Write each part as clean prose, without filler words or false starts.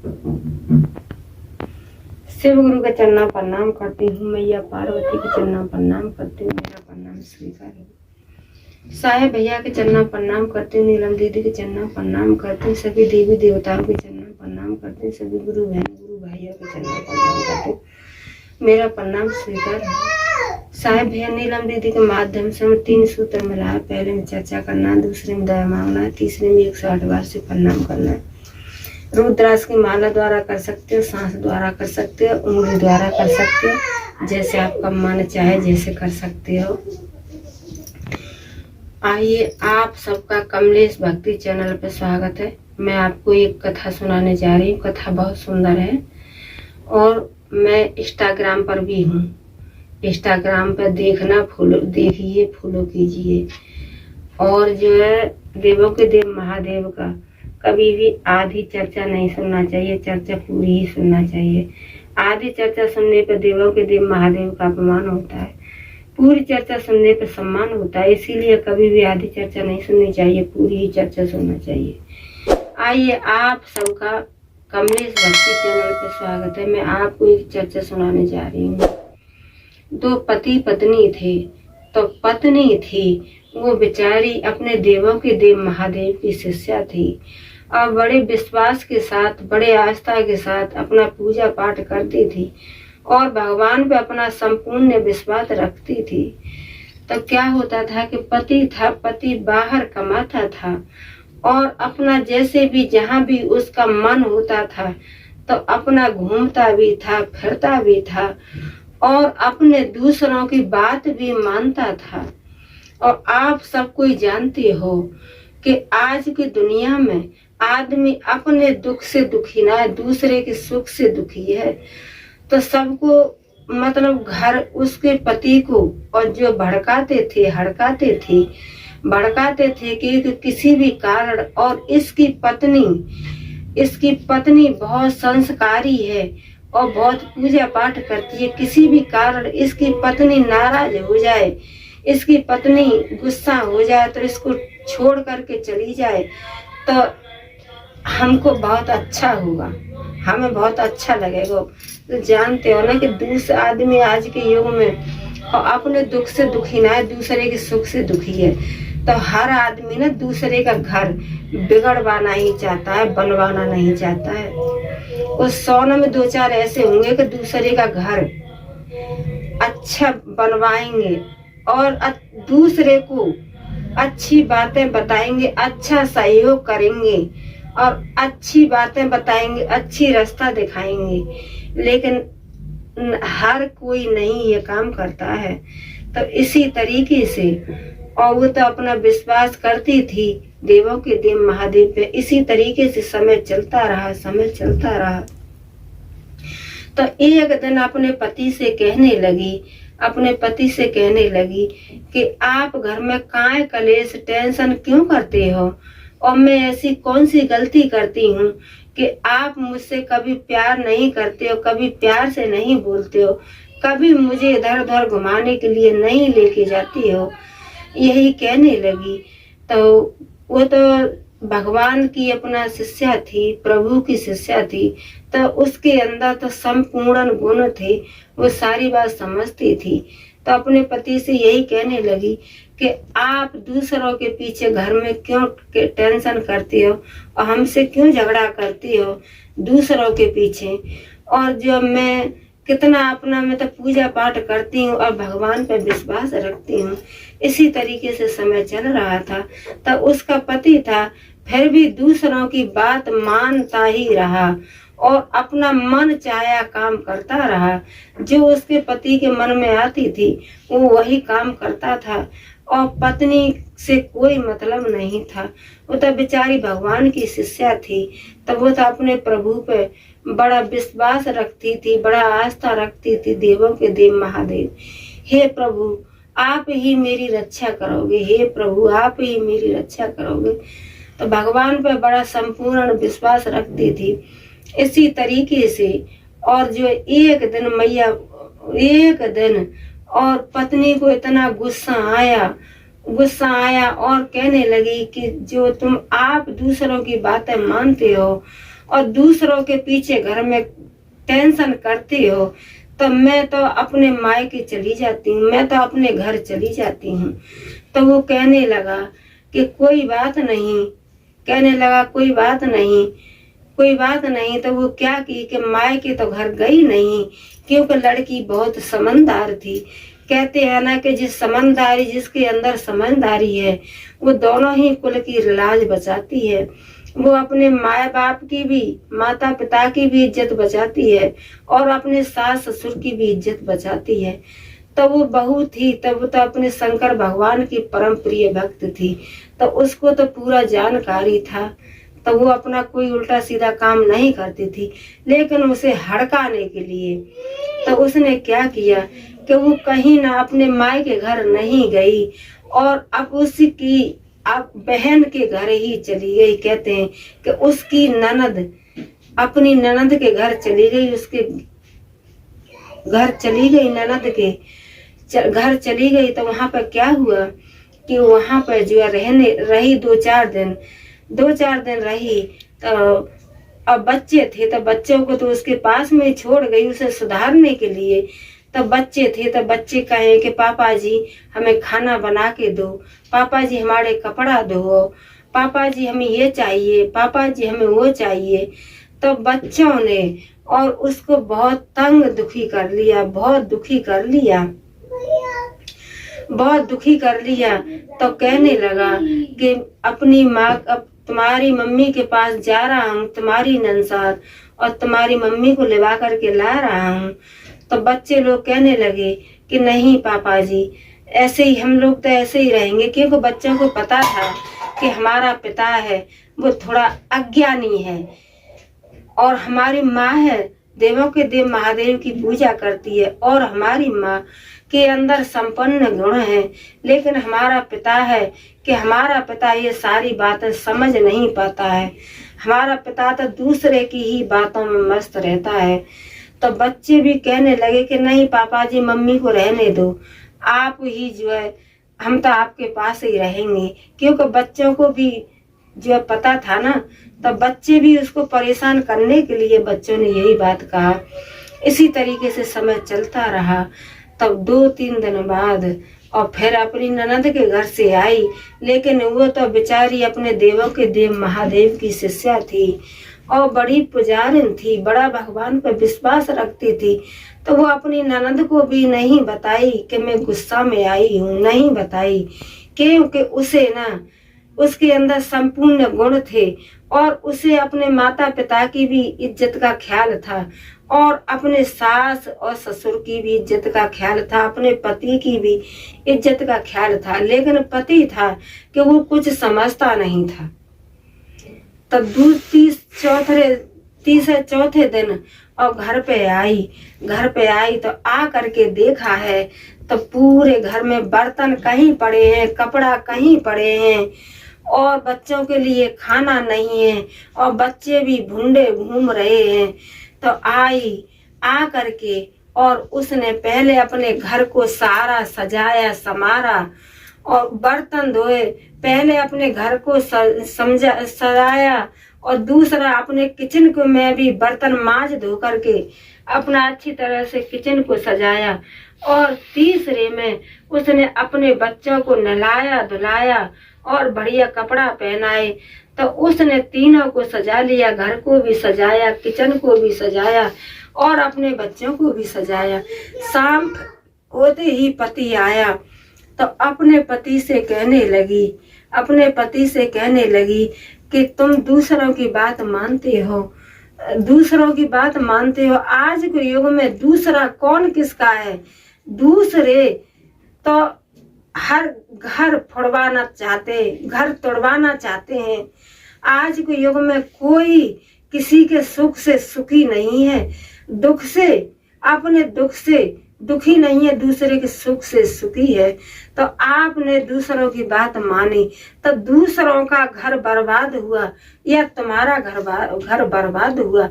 शिव गुरु के चरणों प्रणाम करती हूँ, मैया पार्वती के चरणों प्रणाम करती हूँ, मेरा प्रणाम स्वीकार हो। साहेब भैया के चरणों प्रणाम करती हूँ, नीलम दीदी के चरणों प्रणाम करती हूँ, सभी देवी देवताओं के चरणों प्रणाम करती हूँ, सभी गुरु बहन गुरु भाइयों के चरणों प्रणाम करती हूँ, मेरा प्रणाम स्वीकार हो। साहेब भैया नीलम दीदी के माध्यम से हम 3 सूत्र मिला, पहले में चर्चा करना, दूसरे में दया मांगना, तीसरे में 108 बार से प्रणाम करना। रुद्राक्ष की माला द्वारा कर सकते हो, सांस द्वारा कर सकते हो, उंगली द्वारा कर सकते हो, जैसे आपका मन चाहे जैसे कर सकते हो। आइए, आप सबका कमलेश भक्ति चैनल पर स्वागत है। मैं आपको एक कथा सुनाने जा रही हूँ। कथा बहुत सुंदर है और मैं इंस्टाग्राम पर भी हूँ। इंस्टाग्राम पर देखना, फॉलो देखिए, फॉलो कीजिए। और जो है, देवों के देव महादेव का कभी भी आधी चर्चा नहीं सुनना चाहिए, चर्चा पूरी ही सुनना चाहिए। आधी चर्चा सुनने पर देवों के देव महादेव का अपमान होता है, पूरी चर्चा सुनने पर सम्मान होता है। इसीलिए कभी भी आधी चर्चा नहीं सुननी चाहिए, पूरी ही चर्चा सुनना चाहिए। आइए, आप सबका कमलेश भक्ति चैनल पर स्वागत है। मैं आपको एक चर्चा सुनाने जा रही हूँ। 2 पति पत्नी थे। तो पत्नी थी, वो बेचारी अपने देवों के देव महादेव की शिष्या थी और बड़े विश्वास के साथ, बड़े आस्था के साथ अपना पूजा पाठ करती थी और भगवान पे अपना संपूर्ण विश्वास रखती थी। तो क्या होता था कि पति बाहर कमाता था और अपना जैसे भी जहाँ भी उसका मन होता था तो अपना घूमता भी था, फिरता भी था और अपने दूसरों की बात भी मानता था। और आप सब कोई जानते हो कि आज की दुनिया में आदमी अपने दुख से दुखी ना, दूसरे के सुख से दुखी है। तो सबको मतलब घर उसके पति को और जो भड़काते थे कि किसी भी कारण, और इसकी पत्नी बहुत संस्कारी है और बहुत पूजा पाठ करती है। किसी भी कारण इसकी पत्नी नाराज हो जाए, इसकी पत्नी गुस्सा हो जाए तो इसको छोड़ करके चली जाए तो हमको बहुत अच्छा होगा, हमें बहुत अच्छा लगेगा। तो जानते हो ना कि दूसरा आदमी आज के युग में और अपने दुख से दुखी ना है, दूसरे के सुख से दुखी है। तो हर आदमी ना दूसरे का घर बिगड़वाना ही चाहता है, बनवाना नहीं चाहता है। उस 100 में 2-4 ऐसे होंगे कि दूसरे का घर अच्छा बनवाएंगे और दूसरे को अच्छी बातें बताएंगे, अच्छा सहयोग करेंगे और अच्छी बातें बताएंगे, अच्छी रास्ता दिखाएंगे। लेकिन हर कोई नहीं ये काम करता है। तो इसी तरीके से, और वो तो अपना विश्वास करती थी देवों के देव महादेव पे। इसी तरीके से समय चलता रहा। तो एक दिन अपने पति से कहने लगी कि आप घर में काहे कलेश टेंशन क्यों करते हो, और मैं ऐसी कौन सी गलती करती हूँ कि आप मुझसे कभी प्यार नहीं करते हो, कभी प्यार से नहीं बोलते हो, कभी मुझे इधर उधर घुमाने के लिए नहीं लेके जाती हो। यही कहने लगी। तो वो तो भगवान की अपना शिष्या थी, प्रभु की शिष्या थी, तो उसके अंदर तो संपूर्ण गुण थे, वो सारी बात समझती थी। तो अपने पति से यही कहने लगी कि आप दूसरों के पीछे घर में क्यों टेंशन करती हो और हमसे क्यों झगड़ा करती हो दूसरों के पीछे। और जो मैं कितना अपना मैं तो पूजा पाठ करती हूँ और भगवान पर विश्वास रखती हूँ। इसी तरीके से समय चल रहा था। तो उसका पति था, फिर भी दूसरों की बात मानता ही रहा और अपना मन चाहा काम करता रहा। जो उसके पति के मन में आती थी वो वही काम करता था और पत्नी से कोई मतलब नहीं था। वो तो बेचारी भगवान की शिष्या थी, तो वो तो अपने प्रभु पे बड़ा विश्वास रखती थी, बड़ा आस्था रखती थी, देवों के देव महादेव। हे प्रभु, आप ही मेरी रक्षा करोगे, हे प्रभु आप ही मेरी रक्षा करोगे। तो भगवान पे बड़ा संपूर्ण विश्वास रखती थी। इसी तरीके से और जो एक दिन और पत्नी को इतना गुस्सा आया और कहने लगी कि जो आप दूसरों की बातें मानते हो और दूसरों के पीछे घर में टेंशन करती हो, तो मैं तो अपने मायके चली जाती हूँ, मैं तो अपने घर चली जाती हूँ। तो वो कहने लगा कि कोई बात नहीं, कहने लगा कोई बात नहीं, कोई बात नहीं। तो वो क्या की कि मायके तो घर गई नहीं, क्योंकि लड़की बहुत समझदार थी। कहते हैं ना कि जिसके अंदर समझदारी है वो दोनों ही कुल की लाज बचाती है। वो अपने माँ बाप की भी, माता पिता की भी इज्जत बचाती है और अपने सास ससुर की भी इज्जत बचाती है। तो वो बहू थी, तब वो तो अपने शंकर भगवान की परम प्रिय भक्त थी, तो उसको तो पूरा जानकारी था। तो वो अपना कोई उल्टा सीधा काम नहीं करती थी, लेकिन उसे हड़काने के लिए तो उसने क्या किया कि वो कहीं ना अपने माँ के घर नहीं गई और अब बहन के घर ही चली गई। कहते हैं कि उसकी ननद अपनी ननद के घर चली गई, उसके घर चली गई, ननद के घर चली गई। तो वहां पर क्या हुआ कि वहां पर जो रही 2-4 दिन रही। तो अब बच्चे थे, तो बच्चों को तो उसके पास में छोड़ गई उसे सुधारने के लिए। तब बच्चे थे, तब बच्चे कहे कि पापा जी हमें खाना बना के दो, पापा जी हमारे कपड़ा धो, पापा जी हमें ये चाहिए, पापा जी हमें वो चाहिए। तो बच्चों ने और उसको बहुत तंग दुखी कर लिया, बहुत दुखी कर लिया, बहुत दुखी कर लिया। तो कहने लगा कि अपनी माँ, अब तुम्हारी मम्मी के पास जा रहा हूँ, तुम्हारी नंसार, और तुम्हारी मम्मी को लिवा करके ला रहा हूँ। तो बच्चे लोग कहने लगे कि नहीं पापा जी, ऐसे ही हम लोग तो ऐसे ही रहेंगे, क्योंकि बच्चों को पता था कि हमारा पिता है वो थोड़ा अज्ञानी है और हमारी माँ है देवों के देव महादेव की पूजा करती है और हमारी माँ के अंदर संपन्न गुण है, लेकिन हमारा पिता है कि हमारा पिता ये सारी बातें समझ नहीं पाता है, हमारा पिता तो दूसरे की ही बातों में मस्त रहता है। तो बच्चे भी कहने लगे कि नहीं पापा जी मम्मी को रहने दो, आप ही जो है हम तो आपके पास ही रहेंगे, क्योंकि बच्चों को भी जो पता था ना, तब बच्चे भी उसको परेशान करने के लिए बच्चों ने यही बात कहा। इसी तरीके से समय चलता रहा। तब 2-3 दिन बाद और फिर अपनी ननद के घर से आई, लेकिन वो तो बेचारी अपने देवों के देव महादेव की शिष्या थी और बड़ी पुजारिन थी, बड़ा भगवान पर विश्वास रखती थी। तो वो अपनी ननद को भी नहीं बताई कि मैं गुस्सा में आई हूँ, नहीं बताई, क्योंकि उसे ना उसके अंदर संपूर्ण गुण थे और उसे अपने माता पिता की भी इज्जत का ख्याल था और अपने सास और ससुर की भी इज्जत का ख्याल था, अपने पति की भी इज्जत का ख्याल था। लेकिन पति था कि वो कुछ समझता नहीं था। तब 3-4 दिन और घर पे आई तो आ करके देखा है तो पूरे घर में बर्तन कहीं पड़े हैं, कपड़ा कहीं पड़े हैं और बच्चों के लिए खाना नहीं है और बच्चे भी भूंडे घूम रहे हैं। तो आ करके और उसने पहले अपने घर को सारा सजाया समारा और बर्तन धोए, पहले अपने घर को सजाया और दूसरा अपने किचन को में भी बर्तन मांज धो करके अपना अच्छी तरह से किचन को सजाया और तीसरे में उसने अपने बच्चों को नहलाया धुलाया और बढ़िया कपड़ा पहनाए। तो उसने तीनों को सजा लिया, घर को भी सजाया, किचन को भी सजाया और अपने बच्चों को भी सजाया। शाम होते ही पति आया तो अपने पति से कहने लगी कि तुम दूसरों की बात मानते हो, आज के युग में दूसरा कौन किसका है? दूसरे तो हर घर घर तोड़वाना चाहते हैं। आज के युग में कोई किसी के सुख से सुखी नहीं है, अपने दुख से दुखी नहीं है, दूसरे के सुख से सुखी है। तो आपने दूसरों की बात मानी तो दूसरों का घर बर्बाद हुआ या तुम्हारा घर बर्बाद हुआ।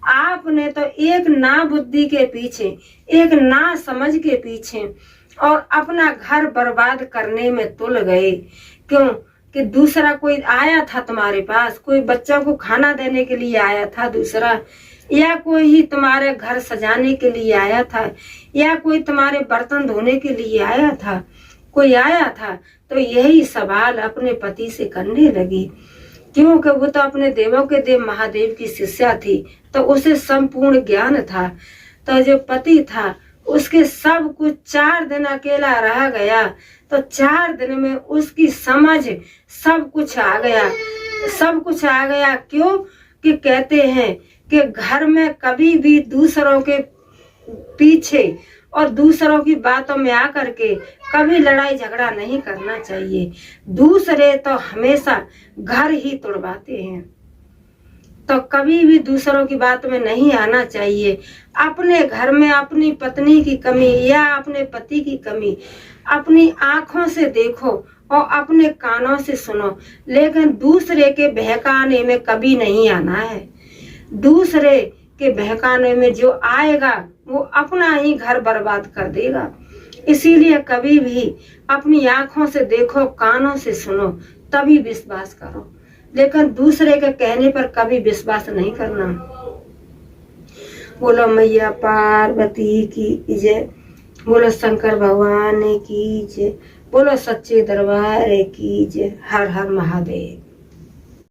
आपने तो एक ना बुद्धि के पीछे, एक ना समझ के पीछे और अपना घर बर्बाद करने में तुल गए। क्यों कि दूसरा कोई आया था तुम्हारे पास, कोई बच्चों को खाना देने के लिए आया था दूसरा, या कोई ही तुम्हारे घर सजाने के लिए आया था, या कोई तुम्हारे बर्तन धोने के लिए आया था, कोई आया था। तो यही सवाल अपने पति से करने लगी, क्योंकि वो तो अपने देवों के देव महादेव की शिष्या थी, तो उसे संपूर्ण ज्ञान था। तो जो पति था उसके सब कुछ 4 दिन अकेला रह गया, तो 4 दिन में उसकी समझ सब कुछ आ गया, सब कुछ आ गया। क्यों कि कहते हैं कि घर में कभी भी दूसरों के पीछे और दूसरों की बातों में आकर के कभी लड़ाई झगड़ा नहीं करना चाहिए। दूसरे तो हमेशा घर ही तोड़वाते हैं, तो कभी भी दूसरों की बात में नहीं आना चाहिए। अपने घर में अपनी पत्नी की कमी या अपने पति की कमी अपनी आंखों से देखो और अपने कानों से सुनो, लेकिन दूसरे के बहकाने में कभी नहीं आना है। दूसरे के बहकाने में जो आएगा वो अपना ही घर बर्बाद कर देगा। इसीलिए कभी भी अपनी आंखों से देखो, कानों से सुनो, तभी विश्वास करो, लेकिन दूसरे के कहने पर कभी विश्वास नहीं करना। बोलो मैया पार्वती की जय, बोलो शंकर भगवान की जय, बोलो सच्चे दरबार की जय। हर हर महादेव।